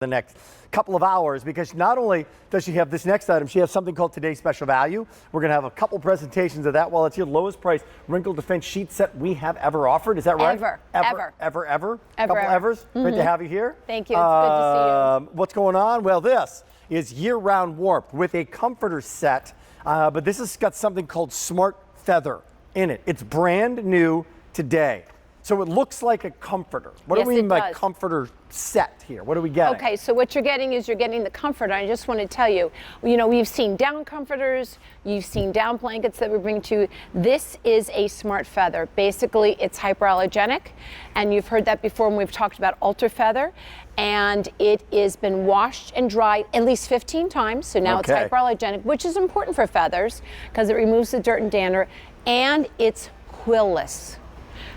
the next couple of hours, because not only does she have this next item, she has something called Today's Special Value. We're going to have a couple presentations of that. Well, it's your lowest price wrinkle defense sheet set we have ever offered. Is that right? Ever. Couple evers. Great to have you here. Thank you. It's good to see you. What's going on? Well, this is year-round warmth with a comforter set, but this has got something called Smart Feather in it. It's brand new today. So it looks like a comforter. What do we mean by comforter set here? What are we getting? Okay, so what you're getting is you're getting the comforter. I just want to tell you, we've seen down comforters, you've seen down blankets that we bring to you. This is a Smart Feather. Basically, it's hyperallergenic, and you've heard that before when we've talked about Ultra Feather, and it has been washed and dried at least 15 times, so now it's hyperallergenic, which is important for feathers because it removes the dirt and dander, and it's quillless.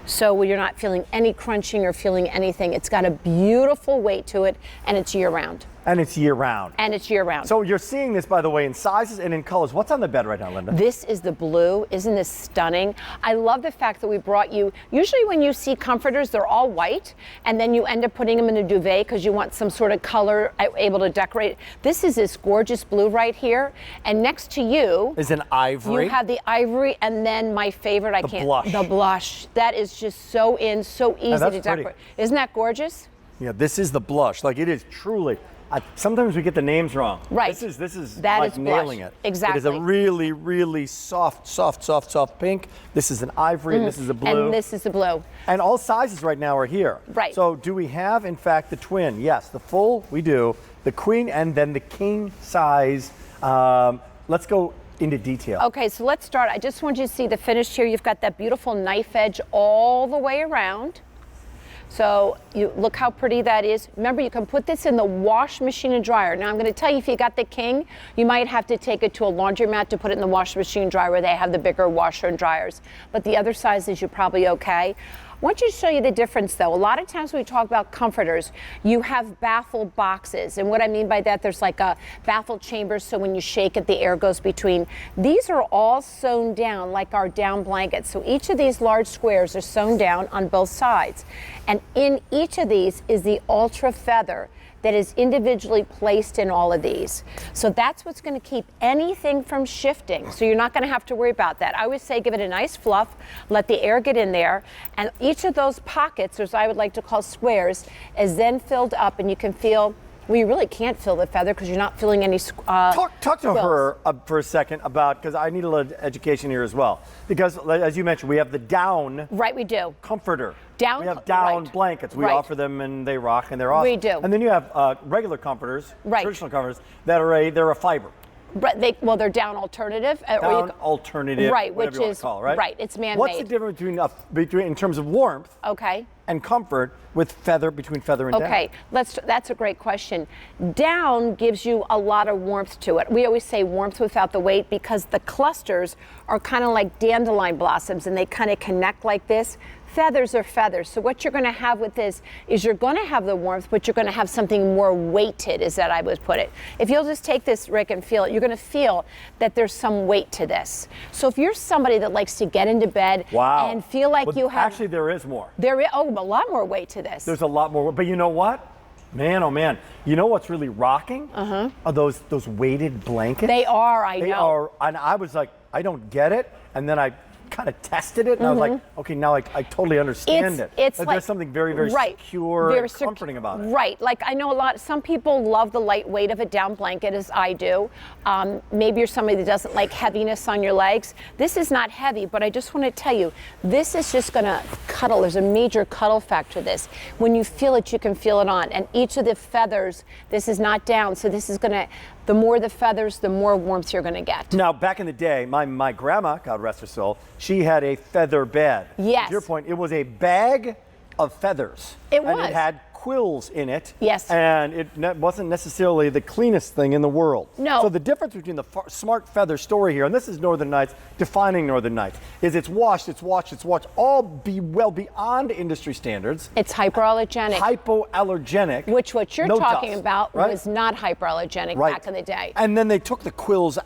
So you're not feeling any crunching or feeling anything. It's got a beautiful weight to it, and it's year-round. And it's year-round. And it's year-round. So you're seeing this, by the way, in sizes and in colors. What's on the bed right now, Linda? This is the blue. Isn't this stunning? I love the fact that we brought you, usually when you see comforters, they're all white, and then you end up putting them in a duvet because you want some sort of color able to decorate. This is this gorgeous blue right here, and next to you is an ivory. You have the ivory, and then my favorite, blush. The blush. That is just so so easy to decorate. Pretty. Isn't that gorgeous? Yeah, this is the blush. Like, it is truly. Sometimes we get the names wrong. Right. This is that like is nailing it. Exactly. It is a really, really soft pink. This is an ivory, and this is a blue. And this is the blue. And all sizes right now are here. Right. So do we have, in fact, the twin? Yes, the full, we do. The queen, and then the king size. Let's go into detail. Okay, so let's start. I just want you to see the finish here. You've got that beautiful knife edge all the way around. So you look how pretty that is. Remember, you can put this in the wash machine and dryer. Now I'm going to tell you, if you got the king, you might have to take it to a laundromat to put it in the wash machine and dryer where they have the bigger washer and dryers. But the other sizes, you're probably okay. I want you to show you the difference, though. A lot of times when we talk about comforters, you have baffle boxes. And what I mean by that, there's like a baffle chamber, so when you shake it, the air goes between. These are all sewn down like our down blankets. So each of these large squares are sewn down on both sides. And in each of these is the Ultra Feather that is individually placed in all of these. So that's what's going to keep anything from shifting. So you're not going to have to worry about that. I always say give it a nice fluff, let the air get in there, and each of those pockets, as I would like to call squares, is then filled up, and you can feel, well, you really can't feel the feather because you're not feeling any Talk to her for a second about, because I need a little education here as well. Because, as you mentioned, we have the down. Right, we do. Comforter. Down, we have down blankets. We offer them, and they rock, and they're awesome. We do. And then you have regular comforters, traditional comforters, that are they're a fiber. But they're down alternative. Alternative, right, which is call it, right? Right, it's man-made. What's the difference between in terms of warmth? Okay. And comfort between feather and down? Okay, that's a great question. Down gives you a lot of warmth to it. We always say warmth without the weight because the clusters are kind of like dandelion blossoms, and they kind of connect like this. Feathers are feathers. So what you're going to have with this is you're going to have the warmth, but you're going to have something more weighted, is that I would put it. If you'll just take this, Rick, and feel it, you're going to feel that there's some weight to this. So if you're somebody that likes to get into bed and feel like you have... Actually, there is more. There is, a lot more weight to this. There's a lot more. But you know what? Man, oh man. You know what's really rocking? Are those weighted blankets? They are, I know. They are, and I was like, I don't get it. And then I kind of tested it, and I was like, okay, now I totally understand it. It's like, like, there's something very, very secure and comforting about it. Right. Like, I know some people love the light weight of a down blanket, as I do. Maybe you're somebody that doesn't like heaviness on your legs. This is not heavy, but I just want to tell you, this is just going to cuddle. There's a major cuddle factor to this. When you feel it, you can feel it on. And each of the feathers, this is not down, so this is going to, the more the feathers, the more warmth you're going to get. Now, back in the day, my grandma, God rest her soul, she had a feather bed. Yes. To your point, it was a bag of feathers. It was. And it had quills in it. Yes. And it wasn't necessarily the cleanest thing in the world. No. So the difference between the Smart Feather story here, and this is Northern Nights, defining Northern Nights, is it's washed, all well beyond industry standards. It's hyperallergenic. Hypoallergenic. Which what you're talking about was not hyperallergenic back in the day. And then they took the quills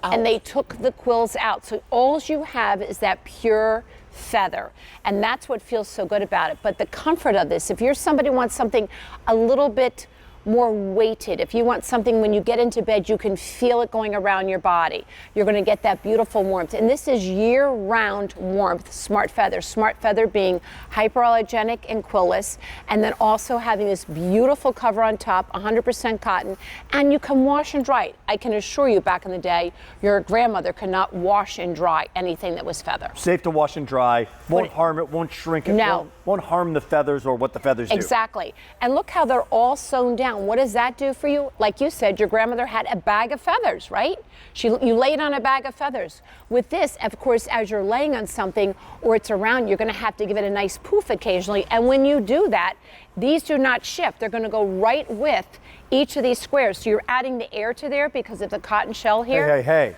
out. So all you have is that pure feather, and that's what feels so good about it. But the comfort of this, if you're somebody who wants something a little bit more weighted. If you want something when you get into bed, you can feel it going around your body. You're going to get that beautiful warmth. And this is year-round warmth, Smart Feather. Smart Feather being hypoallergenic and quillless, and then also having this beautiful cover on top, 100% cotton, and you can wash and dry it. I can assure you, back in the day, your grandmother could not wash and dry anything that was feather. Safe to wash and dry, won't harm it, won't shrink it, No. won't harm the feathers or what the feathers do. Exactly. And look how they're all sewn down. What does that do for you? Like you said, your grandmother had a bag of feathers, right? You laid on a bag of feathers. With this, of course, as you're laying on something or it's around, you're going to have to give it a nice poof occasionally. And when you do that, these do not shift. They're going to go right with each of these squares. So you're adding the air to there because of the cotton shell here. Hey.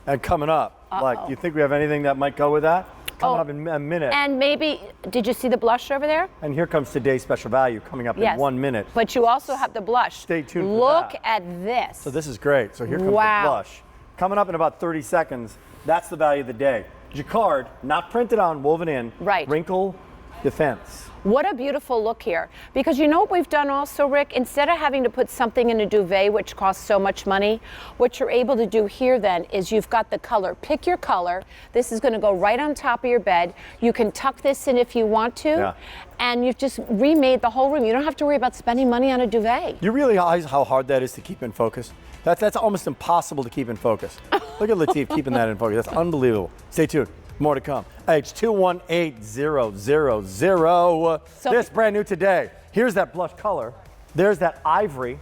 And coming up, like, you think we have anything that might go with that? Coming up in a minute. And maybe, did you see the blush over there? And here comes today's special value coming up in 1 minute. But you also have the blush. Stay tuned for Look that. at this. So this is great. So here comes the blush. Coming up in about 30 seconds, that's the value of the day. Jacquard, not printed on, woven in. Right. Wrinkle defense. What a beautiful look here. Because you know what we've done also, Rick? Instead of having to put something in a duvet, which costs so much money, what you're able to do here then is you've got the color. Pick your color. This is going to go right on top of your bed. You can tuck this in if you want to. Yeah. And you've just remade the whole room. You don't have to worry about spending money on a duvet. You realize how hard that is to keep in focus? That's almost impossible to keep in focus. Look at Latif keeping that in focus. That's unbelievable. Stay tuned. More to come. H218000. This brand new today. Here's that blush color. There's that ivory.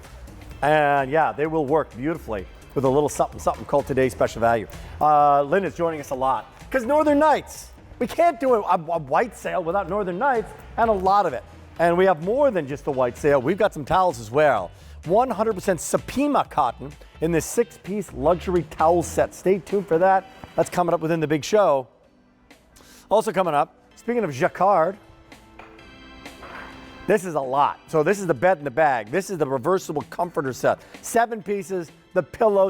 And yeah, they will work beautifully with a little something called today's special value. Lynn is joining us a lot because Northern Nights. We can't do a white sale without Northern Nights and a lot of it. And we have more than just the white sale. We've got some towels as well. 100% Supima cotton in this 6-piece luxury towel set. Stay tuned for that. That's coming up within the big show. Also coming up, speaking of Jacquard, this is a lot. So this is the bed in the bag. This is the reversible comforter set. 7 pieces, the pillows.